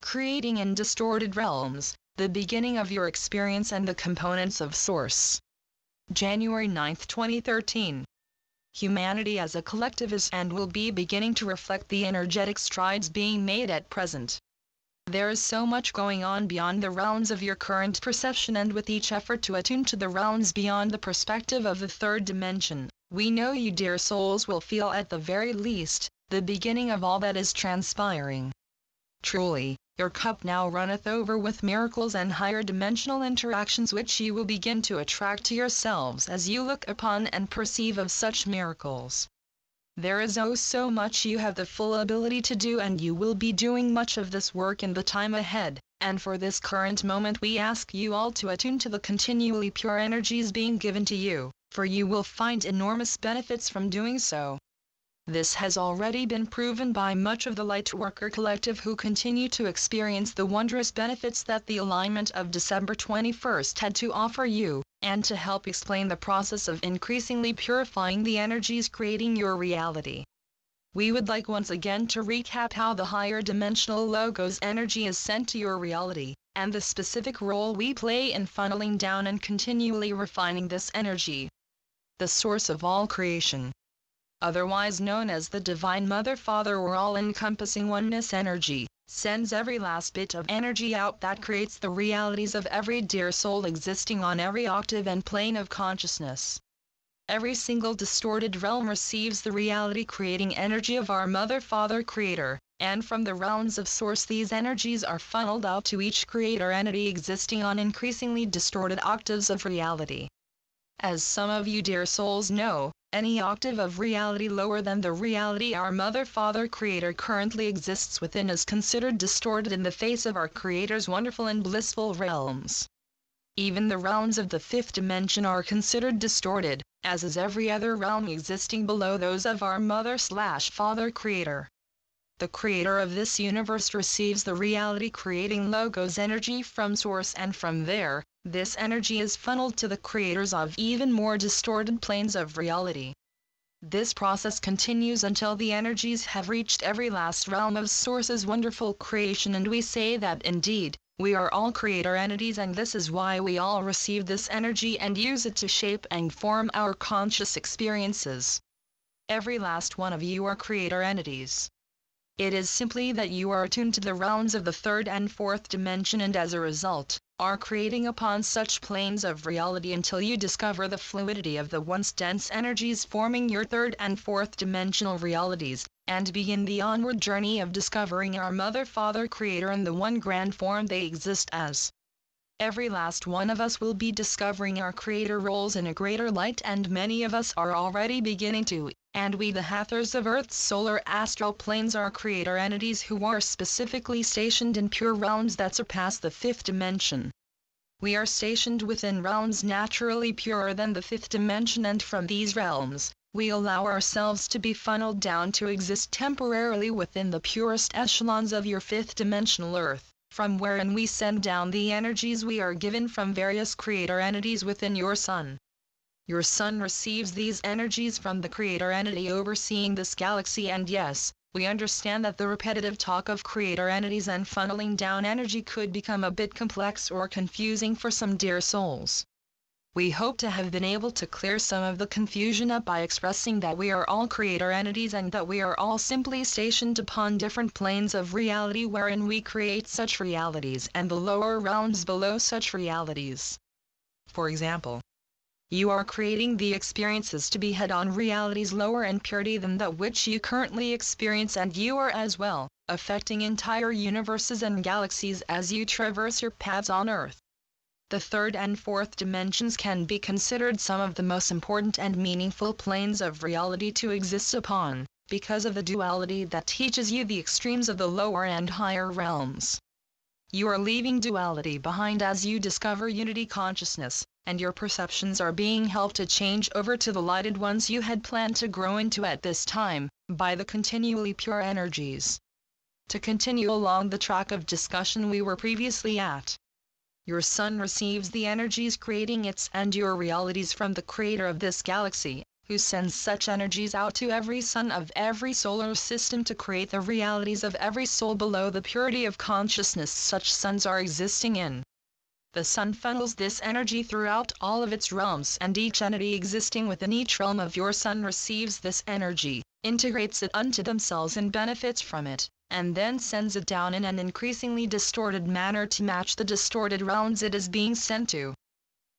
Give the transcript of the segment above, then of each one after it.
creating in distorted realms, the beginning of your experience and the components of Source. January 9, 2013. Humanity as a collective is and will be beginning to reflect the energetic strides being made at present. There is so much going on beyond the realms of your current perception, and with each effort to attune to the realms beyond the perspective of the third dimension, we know you dear souls will feel at the very least, the beginning of all that is transpiring. Truly, your cup now runneth over with miracles and higher dimensional interactions which you will begin to attract to yourselves as you look upon and perceive of such miracles. There is oh so much you have the full ability to do, and you will be doing much of this work in the time ahead, and for this current moment we ask you all to attune to the continually pure energies being given to you, for you will find enormous benefits from doing so. This has already been proven by much of the Lightworker Collective who continue to experience the wondrous benefits that the alignment of December 21st had to offer you, and to help explain the process of increasingly purifying the energies creating your reality. We would like once again to recap how the higher dimensional logos energy is sent to your reality, and the specific role we play in funneling down and continually refining this energy. The source of all creation, otherwise known as the Divine Mother Father or all-encompassing oneness energy, sends every last bit of energy out that creates the realities of every dear soul existing on every octave and plane of consciousness. Every single distorted realm receives the reality-creating energy of our Mother Father Creator, and from the realms of Source these energies are funneled out to each creator entity existing on increasingly distorted octaves of reality. As some of you dear souls know, any octave of reality lower than the reality our Mother Father Creator currently exists within is considered distorted in the face of our Creator's wonderful and blissful realms. Even the realms of the fifth dimension are considered distorted, as is every other realm existing below those of our Mother/Father Creator. The Creator of this universe receives the reality-creating logos energy from Source, and from there, this energy is funneled to the creators of even more distorted planes of reality. This process continues until the energies have reached every last realm of Source's wonderful creation, and we say that indeed, we are all creator entities, and this is why we all receive this energy and use it to shape and form our conscious experiences. Every last one of you are creator entities. It is simply that you are attuned to the realms of the third and fourth dimension, and as a result, are creating upon such planes of reality until you discover the fluidity of the once dense energies forming your third and fourth dimensional realities, and begin the onward journey of discovering our Mother Father Creator in the one grand form they exist as. Every last one of us will be discovering our Creator roles in a greater light, and many of us are already beginning to, and we the Hathors of Earth's solar astral planes are creator entities who are specifically stationed in pure realms that surpass the fifth dimension. We are stationed within realms naturally purer than the fifth dimension, and from these realms, we allow ourselves to be funneled down to exist temporarily within the purest echelons of your fifth dimensional Earth, from wherein we send down the energies we are given from various creator entities within your Sun. Your Sun receives these energies from the creator entity overseeing this galaxy, and yes, we understand that the repetitive talk of creator entities and funneling down energy could become a bit complex or confusing for some dear souls. We hope to have been able to clear some of the confusion up by expressing that we are all creator entities, and that we are all simply stationed upon different planes of reality wherein we create such realities and the lower realms below such realities. For example, you are creating the experiences to be head-on realities lower in purity than that which you currently experience, and you are as well, affecting entire universes and galaxies as you traverse your paths on Earth. The third and fourth dimensions can be considered some of the most important and meaningful planes of reality to exist upon, because of the duality that teaches you the extremes of the lower and higher realms. You are leaving duality behind as you discover unity consciousness, and your perceptions are being helped to change over to the lighted ones you had planned to grow into at this time, by the continually pure energies. To continue along the track of discussion we were previously at, your Sun receives the energies creating its and your realities from the Creator of this galaxy, who sends such energies out to every sun of every solar system to create the realities of every soul below the purity of consciousness such suns are existing in. The sun funnels this energy throughout all of its realms, and each entity existing within each realm of your sun receives this energy, integrates it unto themselves and benefits from it, and then sends it down in an increasingly distorted manner to match the distorted realms it is being sent to.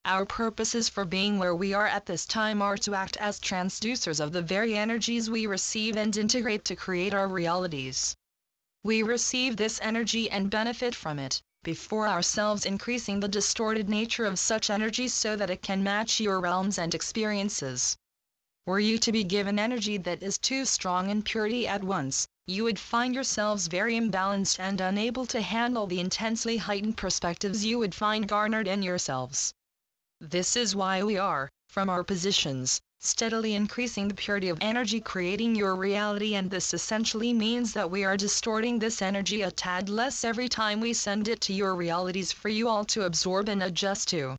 Our purposes for being where we are at this time are to act as transducers of the very energies we receive and integrate to create our realities. We receive this energy and benefit from it, before ourselves increasing the distorted nature of such energy so that it can match your realms and experiences. Were you to be given energy that is too strong in purity at once, you would find yourselves very imbalanced and unable to handle the intensely heightened perspectives you would find garnered in yourselves. This is why we are, from our positions, steadily increasing the purity of energy creating your reality, and this essentially means that we are distorting this energy a tad less every time we send it to your realities for you all to absorb and adjust to.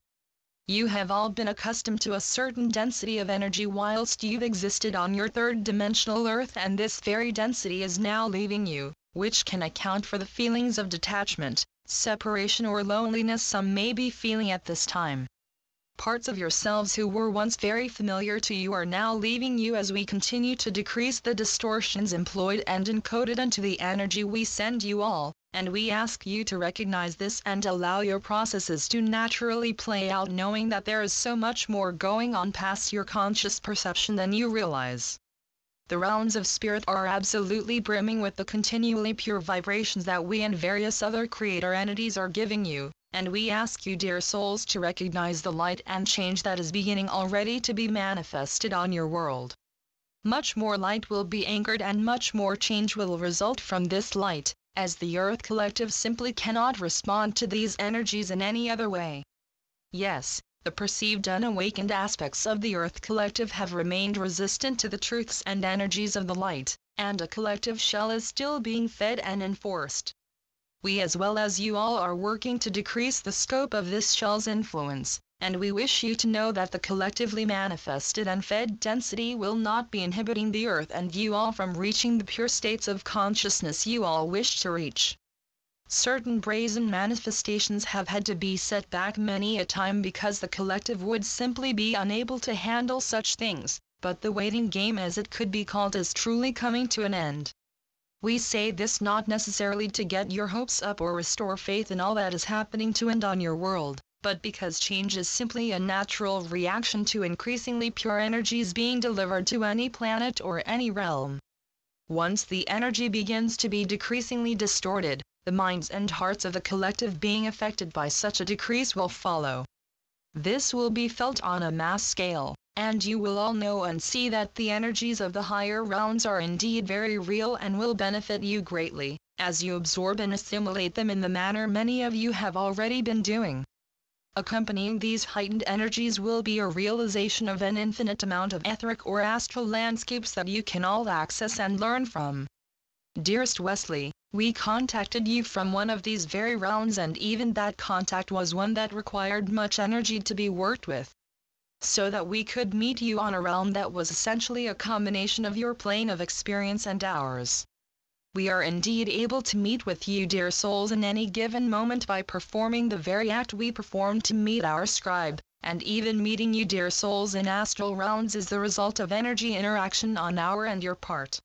You have all been accustomed to a certain density of energy whilst you've existed on your third-dimensional Earth, and this very density is now leaving you, which can account for the feelings of detachment, separation or loneliness some may be feeling at this time. Parts of yourselves who were once very familiar to you are now leaving you as we continue to decrease the distortions employed and encoded into the energy we send you all, and we ask you to recognize this and allow your processes to naturally play out, knowing that there is so much more going on past your conscious perception than you realize. The realms of spirit are absolutely brimming with the continually pure vibrations that we and various other creator entities are giving you, and we ask you, dear souls, to recognize the light and change that is beginning already to be manifested on your world. Much more light will be anchored and much more change will result from this light, as the Earth Collective simply cannot respond to these energies in any other way. Yes, the perceived unawakened aspects of the Earth Collective have remained resistant to the truths and energies of the light, and a collective shell is still being fed and enforced. We as well as you all are working to decrease the scope of this shell's influence, and we wish you to know that the collectively manifested and fed density will not be inhibiting the Earth and you all from reaching the pure states of consciousness you all wish to reach. Certain brazen manifestations have had to be set back many a time because the collective would simply be unable to handle such things, but the waiting game, as it could be called, is truly coming to an end. We say this not necessarily to get your hopes up or restore faith in all that is happening to and on your world, but because change is simply a natural reaction to increasingly pure energies being delivered to any planet or any realm. Once the energy begins to be decreasingly distorted, the minds and hearts of the collective being affected by such a decrease will follow. This will be felt on a mass scale, and you will all know and see that the energies of the higher realms are indeed very real and will benefit you greatly, as you absorb and assimilate them in the manner many of you have already been doing. Accompanying these heightened energies will be a realization of an infinite amount of etheric or astral landscapes that you can all access and learn from. Dearest Wesley, we contacted you from one of these very realms, and even that contact was one that required much energy to be worked with, so that we could meet you on a realm that was essentially a combination of your plane of experience and ours. We are indeed able to meet with you, dear souls, in any given moment by performing the very act we performed to meet our scribe, and even meeting you, dear souls, in astral realms is the result of energy interaction on our and your part.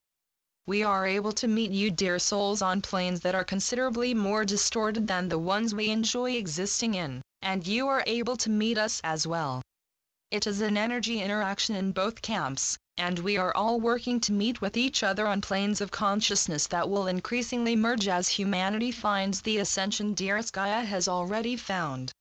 We are able to meet you, dear souls, on planes that are considerably more distorted than the ones we enjoy existing in, and you are able to meet us as well. It is an energy interaction in both camps, and we are all working to meet with each other on planes of consciousness that will increasingly merge as humanity finds the ascension dearest Gaia has already found.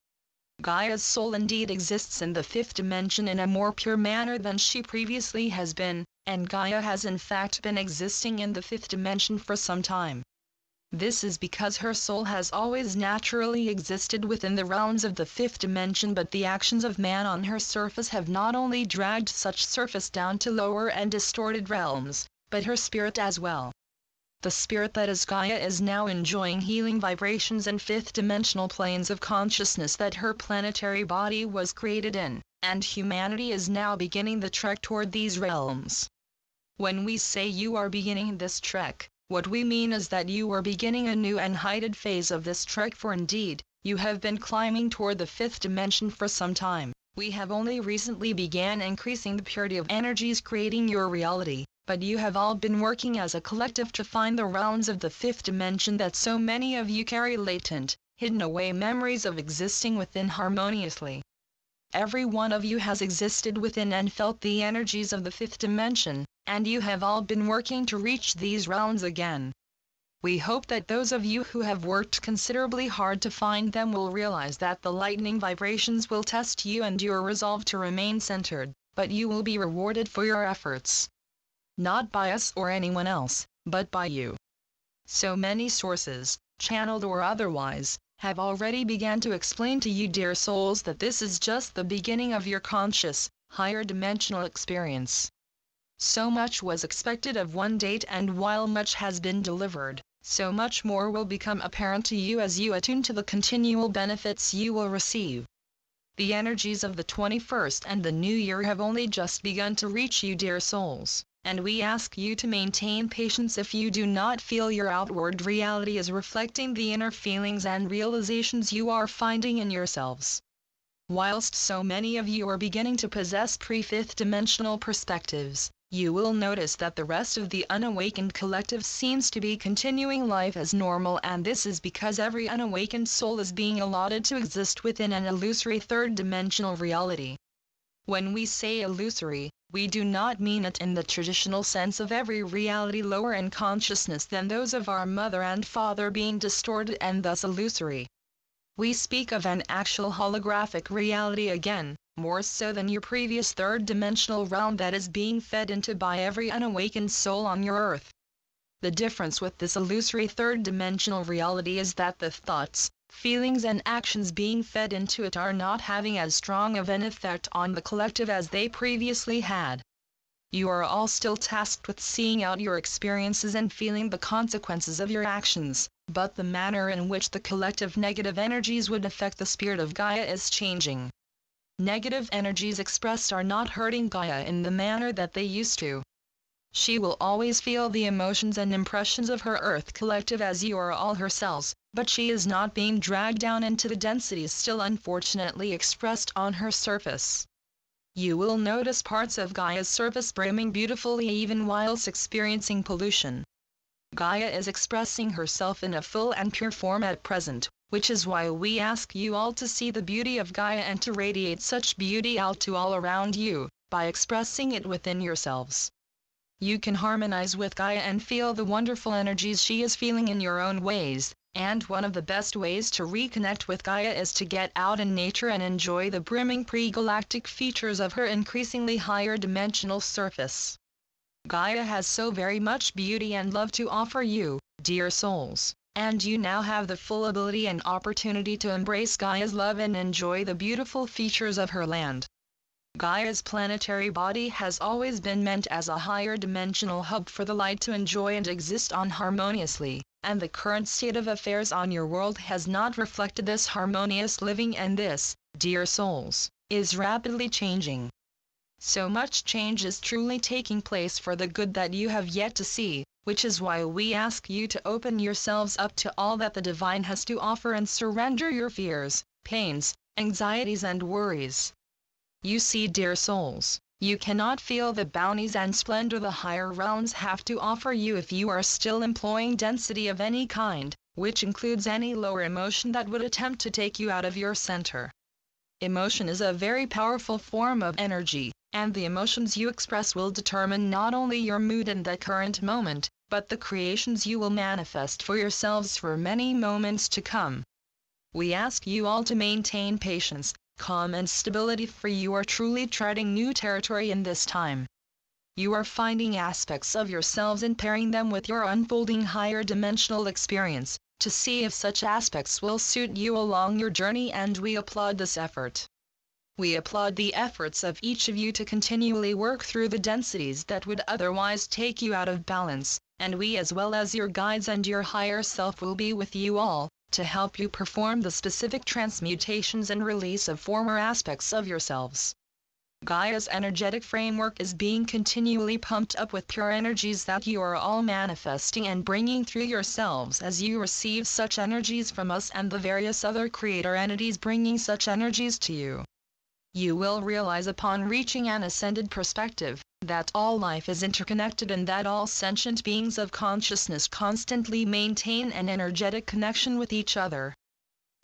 Gaia's soul indeed exists in the fifth dimension in a more pure manner than she previously has been, and Gaia has in fact been existing in the fifth dimension for some time. This is because her soul has always naturally existed within the realms of the fifth dimension, but the actions of man on her surface have not only dragged such surface down to lower and distorted realms, but her spirit as well. The spirit that is Gaia is now enjoying healing vibrations in fifth dimensional planes of consciousness that her planetary body was created in, and humanity is now beginning the trek toward these realms. When we say you are beginning this trek, what we mean is that you are beginning a new and heightened phase of this trek, for indeed, you have been climbing toward the fifth dimension for some time. We have only recently began increasing the purity of energies creating your reality, but you have all been working as a collective to find the realms of the fifth dimension that so many of you carry latent, hidden away memories of existing within harmoniously. Every one of you has existed within and felt the energies of the fifth dimension, and you have all been working to reach these realms again. We hope that those of you who have worked considerably hard to find them will realize that the lightning vibrations will test you and your resolve to remain centered, but you will be rewarded for your efforts. Not by us or anyone else, but by you. So many sources, channeled or otherwise, have already begun to explain to you, dear souls, that this is just the beginning of your conscious, higher dimensional experience. So much was expected of one date, and while much has been delivered, so much more will become apparent to you as you attune to the continual benefits you will receive. The energies of the 21st and the new year have only just begun to reach you, dear souls, and we ask you to maintain patience if you do not feel your outward reality is reflecting the inner feelings and realizations you are finding in yourselves. Whilst so many of you are beginning to possess pre-fifth dimensional perspectives, you will notice that the rest of the unawakened collective seems to be continuing life as normal, and this is because every unawakened soul is being allotted to exist within an illusory third-dimensional reality. When we say illusory, we do not mean it in the traditional sense of every reality lower in consciousness than those of our mother and father being distorted and thus illusory. We speak of an actual holographic reality again, more so than your previous third-dimensional realm that is being fed into by every unawakened soul on your earth. The difference with this illusory third-dimensional reality is that the thoughts, feelings and actions being fed into it are not having as strong of an effect on the collective as they previously had. You are all still tasked with seeing out your experiences and feeling the consequences of your actions, but the manner in which the collective negative energies would affect the spirit of Gaia is changing. Negative energies expressed are not hurting Gaia in the manner that they used to. She will always feel the emotions and impressions of her Earth collective as you are all her cells, but she is not being dragged down into the densities still unfortunately expressed on her surface. You will notice parts of Gaia's surface brimming beautifully even whilst experiencing pollution. Gaia is expressing herself in a full and pure form at present, which is why we ask you all to see the beauty of Gaia and to radiate such beauty out to all around you, by expressing it within yourselves. You can harmonize with Gaia and feel the wonderful energies she is feeling in your own ways, and one of the best ways to reconnect with Gaia is to get out in nature and enjoy the brimming pre-galactic features of her increasingly higher dimensional surface. Gaia has so very much beauty and love to offer you, dear souls, and you now have the full ability and opportunity to embrace Gaia's love and enjoy the beautiful features of her land. Gaia's planetary body has always been meant as a higher dimensional hub for the light to enjoy and exist on harmoniously, and the current state of affairs on your world has not reflected this harmonious living, and this, dear souls, is rapidly changing. So much change is truly taking place for the good that you have yet to see, which is why we ask you to open yourselves up to all that the divine has to offer and surrender your fears, pains, anxieties and worries. You see, dear souls, you cannot feel the bounties and splendor the higher realms have to offer you if you are still employing density of any kind, which includes any lower emotion that would attempt to take you out of your center. Emotion is a very powerful form of energy, and the emotions you express will determine not only your mood in the current moment, but the creations you will manifest for yourselves for many moments to come. We ask you all to maintain patience, calm and stability, for you are truly treading new territory in this time. You are finding aspects of yourselves and pairing them with your unfolding higher dimensional experience, to see if such aspects will suit you along your journey, and we applaud this effort. We applaud the efforts of each of you to continually work through the densities that would otherwise take you out of balance, and we as well as your guides and your higher self will be with you all, to help you perform the specific transmutations and release of former aspects of yourselves. Gaia's energetic framework is being continually pumped up with pure energies that you are all manifesting and bringing through yourselves as you receive such energies from us and the various other creator entities bringing such energies to you. You will realize upon reaching an ascended perspective, that all life is interconnected and that all sentient beings of consciousness constantly maintain an energetic connection with each other.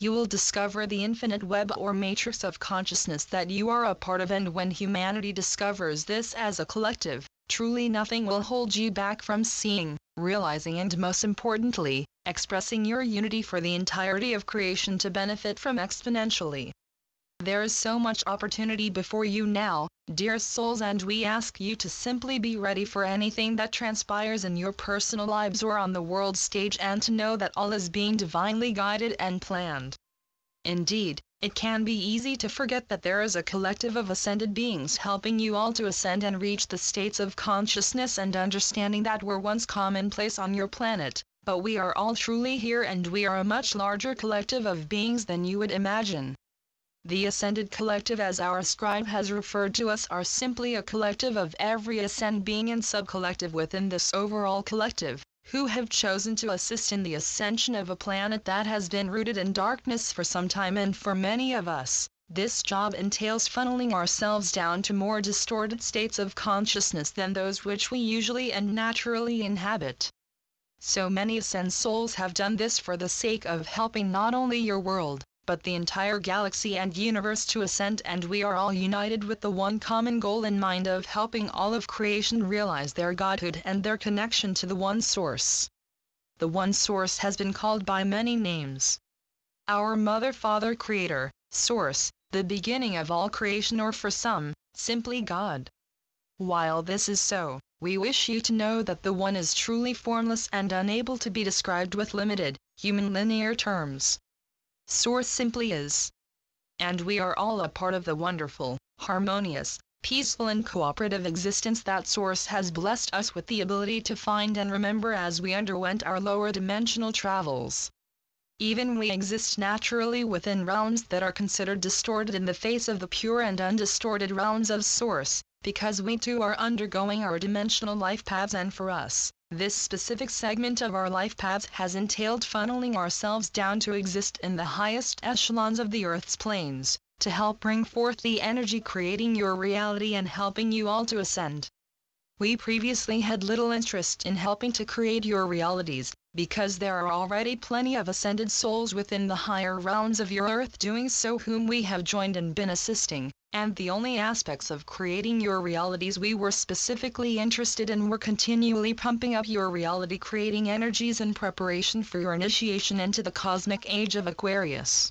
You will discover the infinite web or matrix of consciousness that you are a part of, and when humanity discovers this as a collective, truly nothing will hold you back from seeing, realizing and most importantly, expressing your unity for the entirety of creation to benefit from exponentially. There is so much opportunity before you now, dear souls, and we ask you to simply be ready for anything that transpires in your personal lives or on the world stage, and to know that all is being divinely guided and planned. Indeed, it can be easy to forget that there is a collective of ascended beings helping you all to ascend and reach the states of consciousness and understanding that were once commonplace on your planet, but we are all truly here and we are a much larger collective of beings than you would imagine. The Ascended Collective, as our scribe has referred to us, are simply a collective of every ascend being and subcollective within this overall collective, who have chosen to assist in the ascension of a planet that has been rooted in darkness for some time, and for many of us, this job entails funneling ourselves down to more distorted states of consciousness than those which we usually and naturally inhabit. So many ascend souls have done this for the sake of helping not only your world, but the entire galaxy and universe to ascend, and we are all united with the one common goal in mind of helping all of creation realize their godhood and their connection to the One Source. The One Source has been called by many names. Our Mother, Father, Creator, Source, the beginning of all creation, or for some, simply God. While this is so, we wish you to know that the One is truly formless and unable to be described with limited, human linear terms. Source simply is. And we are all a part of the wonderful, harmonious, peaceful and cooperative existence that Source has blessed us with the ability to find and remember as we underwent our lower dimensional travels. Even we exist naturally within realms that are considered distorted in the face of the pure and undistorted realms of Source, because we too are undergoing our dimensional life paths, and for us, this specific segment of our life paths has entailed funneling ourselves down to exist in the highest echelons of the Earth's planes, to help bring forth the energy creating your reality and helping you all to ascend. We previously had little interest in helping to create your realities, because there are already plenty of ascended souls within the higher realms of your Earth doing so, whom we have joined and been assisting, and the only aspects of creating your realities we were specifically interested in were continually pumping up your reality creating energies in preparation for your initiation into the cosmic age of Aquarius.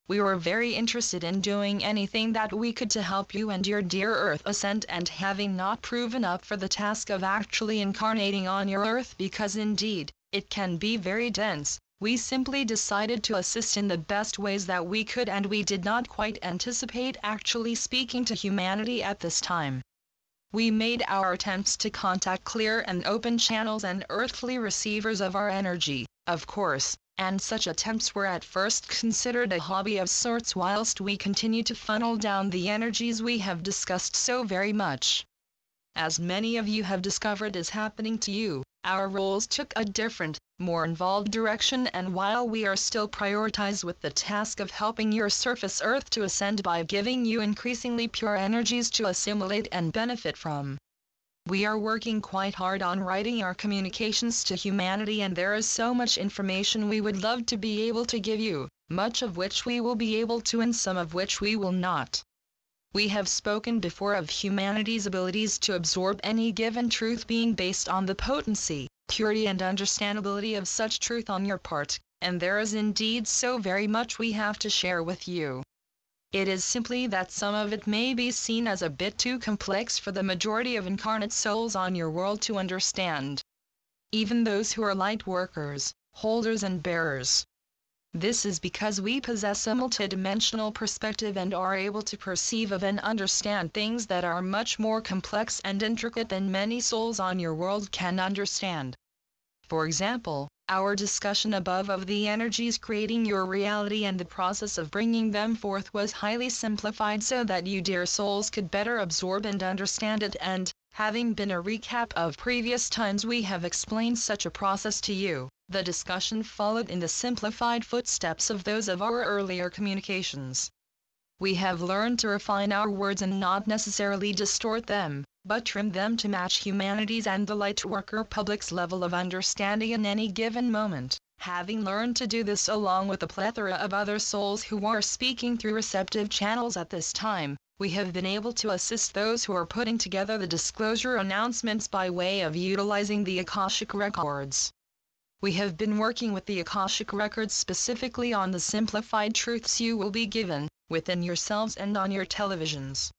We were very interested in doing anything that we could to help you and your dear Earth ascend, and having not proven up for the task of actually incarnating on your Earth, because indeed, it can be very dense, we simply decided to assist in the best ways that we could, and we did not quite anticipate actually speaking to humanity at this time. We made our attempts to contact clear and open channels and earthly receivers of our energy, of course, and such attempts were at first considered a hobby of sorts whilst we continue to funnel down the energies we have discussed so very much. As many of you have discovered is happening to you, our roles took a different, more involved direction, and while we are still prioritized with the task of helping your surface Earth to ascend by giving you increasingly pure energies to assimilate and benefit from, we are working quite hard on writing our communications to humanity, and there is so much information we would love to be able to give you, much of which we will be able to and some of which we will not. We have spoken before of humanity's abilities to absorb any given truth being based on the potency, purity and understandability of such truth on your part, and there is indeed so very much we have to share with you. It is simply that some of it may be seen as a bit too complex for the majority of incarnate souls on your world to understand. Even those who are light workers, holders and bearers. This is because we possess a multidimensional perspective and are able to perceive of and understand things that are much more complex and intricate than many souls on your world can understand. For example, our discussion above of the energies creating your reality and the process of bringing them forth was highly simplified so that you dear souls could better absorb and understand it, and, having been a recap of previous times we have explained such a process to you, the discussion followed in the simplified footsteps of those of our earlier communications. We have learned to refine our words and not necessarily distort them, but trim them to match humanity's and the lightworker public's level of understanding in any given moment. Having learned to do this along with a plethora of other souls who are speaking through receptive channels at this time, we have been able to assist those who are putting together the disclosure announcements by way of utilizing the Akashic records. We have been working with the Akashic records specifically on the simplified truths you will be given, within yourselves and on your televisions.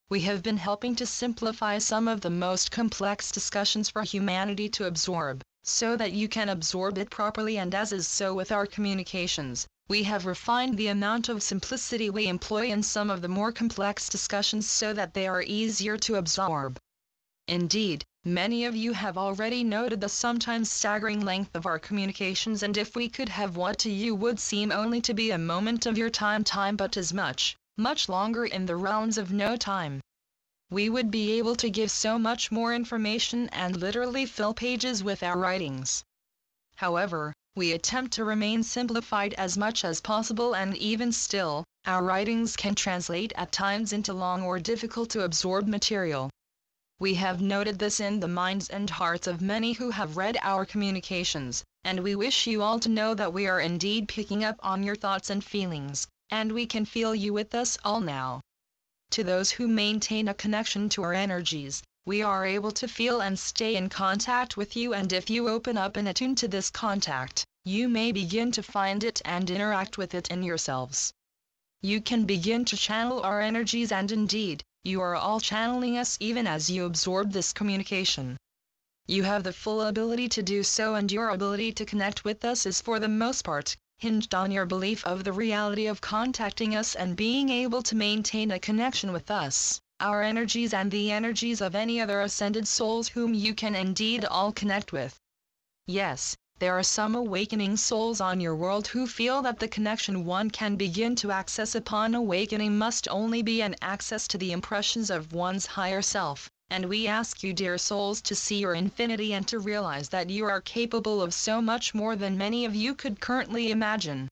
We have been helping to simplify some of the most complex discussions for humanity to absorb, so that you can absorb it properly, and as is so with our communications, we have refined the amount of simplicity we employ in some of the more complex discussions so that they are easier to absorb. Indeed, many of you have already noted the sometimes staggering length of our communications, and if we could have what to you would seem only to be a moment of your time but is much longer in the realms of no time. We would be able to give so much more information and literally fill pages with our writings. However, we attempt to remain simplified as much as possible, and even still, our writings can translate at times into long or difficult to absorb material. We have noted this in the minds and hearts of many who have read our communications, and we wish you all to know that we are indeed picking up on your thoughts and feelings, and we can feel you with us all now. To those who maintain a connection to our energies, we are able to feel and stay in contact with you, and if you open up and attune to this contact, you may begin to find it and interact with it in yourselves. You can begin to channel our energies, and indeed, you are all channeling us even as you absorb this communication. You have the full ability to do so, and your ability to connect with us is for the most part hinged on your belief of the reality of contacting us and being able to maintain a connection with us, our energies and the energies of any other ascended souls whom you can indeed all connect with. Yes, there are some awakening souls on your world who feel that the connection one can begin to access upon awakening must only be an access to the impressions of one's higher self, and we ask you dear souls to see your infinity and to realize that you are capable of so much more than many of you could currently imagine.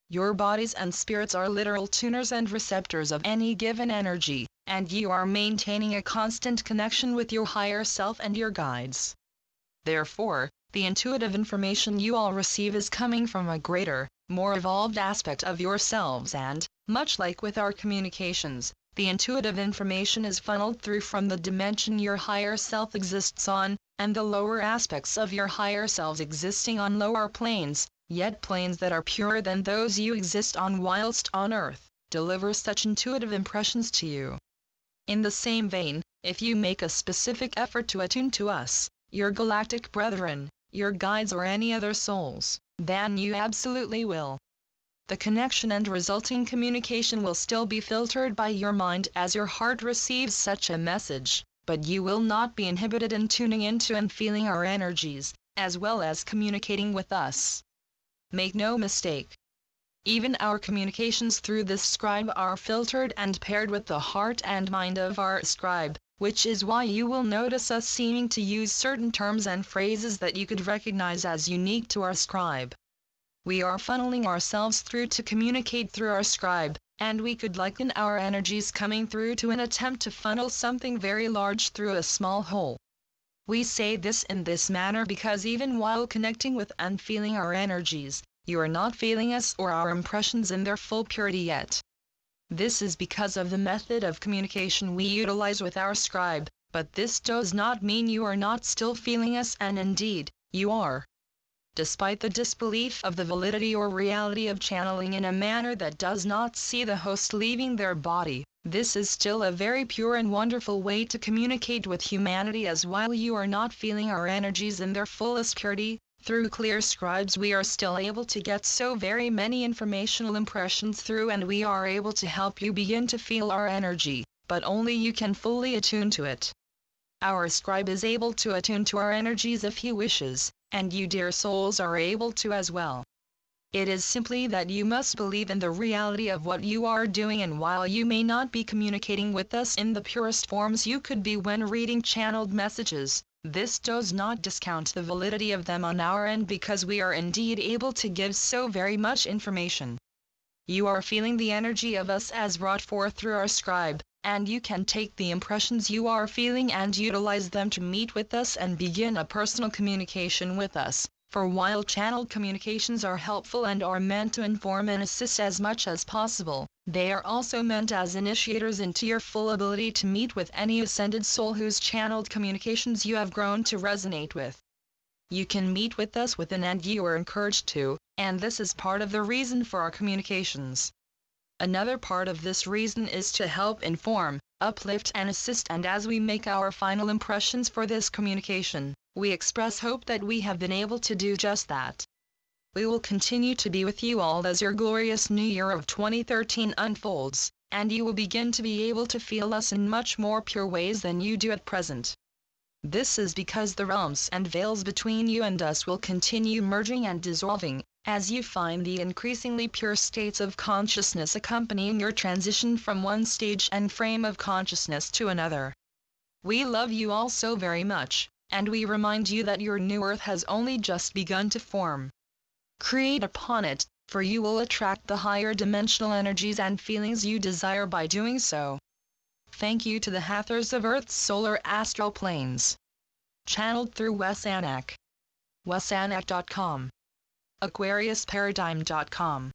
Your bodies and spirits are literal tuners and receptors of any given energy, and you are maintaining a constant connection with your higher self and your guides. Therefore, the intuitive information you all receive is coming from a greater, more evolved aspect of yourselves, and, much like with our communications, the intuitive information is funneled through from the dimension your higher self exists on, and the lower aspects of your higher selves existing on lower planes, yet planes that are purer than those you exist on whilst on earth, deliver such intuitive impressions to you. In the same vein, if you make a specific effort to attune to us, your galactic brethren, your guides or any other souls, then you absolutely will. The connection and resulting communication will still be filtered by your mind as your heart receives such a message, but you will not be inhibited in tuning into and feeling our energies, as well as communicating with us. Make no mistake. Even our communications through this scribe are filtered and paired with the heart and mind of our scribe, which is why you will notice us seeming to use certain terms and phrases that you could recognize as unique to our scribe. We are funneling ourselves through to communicate through our scribe, and we could liken our energies coming through to an attempt to funnel something very large through a small hole. We say this in this manner because even while connecting with and feeling our energies, you are not feeling us or our impressions in their full purity yet. This is because of the method of communication we utilize with our scribe, but this does not mean you are not still feeling us, and indeed, you are. Despite the disbelief of the validity or reality of channeling in a manner that does not see the host leaving their body, this is still a very pure and wonderful way to communicate with humanity, as while you are not feeling our energies in their fullest purity, through clear scribes we are still able to get so very many informational impressions through, and we are able to help you begin to feel our energy, but only you can fully attune to it. Our scribe is able to attune to our energies if he wishes, and you dear souls are able to as well. It is simply that you must believe in the reality of what you are doing, and while you may not be communicating with us in the purest forms you could be when reading channeled messages, this does not discount the validity of them on our end, because we are indeed able to give so very much information. You are feeling the energy of us as brought forth through our scribe, and you can take the impressions you are feeling and utilize them to meet with us and begin a personal communication with us. For while channeled communications are helpful and are meant to inform and assist as much as possible, they are also meant as initiators into your full ability to meet with any ascended soul whose channeled communications you have grown to resonate with. You can meet with us within, and you are encouraged to, and this is part of the reason for our communications. Another part of this reason is to help inform, uplift and assist, and as we make our final impressions for this communication, we express hope that we have been able to do just that. We will continue to be with you all as your glorious new year of 2013 unfolds, and you will begin to be able to feel us in much more pure ways than you do at present. This is because the realms and veils between you and us will continue merging and dissolving, as you find the increasingly pure states of consciousness accompanying your transition from one stage and frame of consciousness to another. We love you all so very much, and we remind you that your new earth has only just begun to form. Create upon it, for you will attract the higher dimensional energies and feelings you desire by doing so. Thank you to the Hathors of Earth's solar astral planes. Channeled through Wesanak. Wesanak.com. AquariusParadigm.com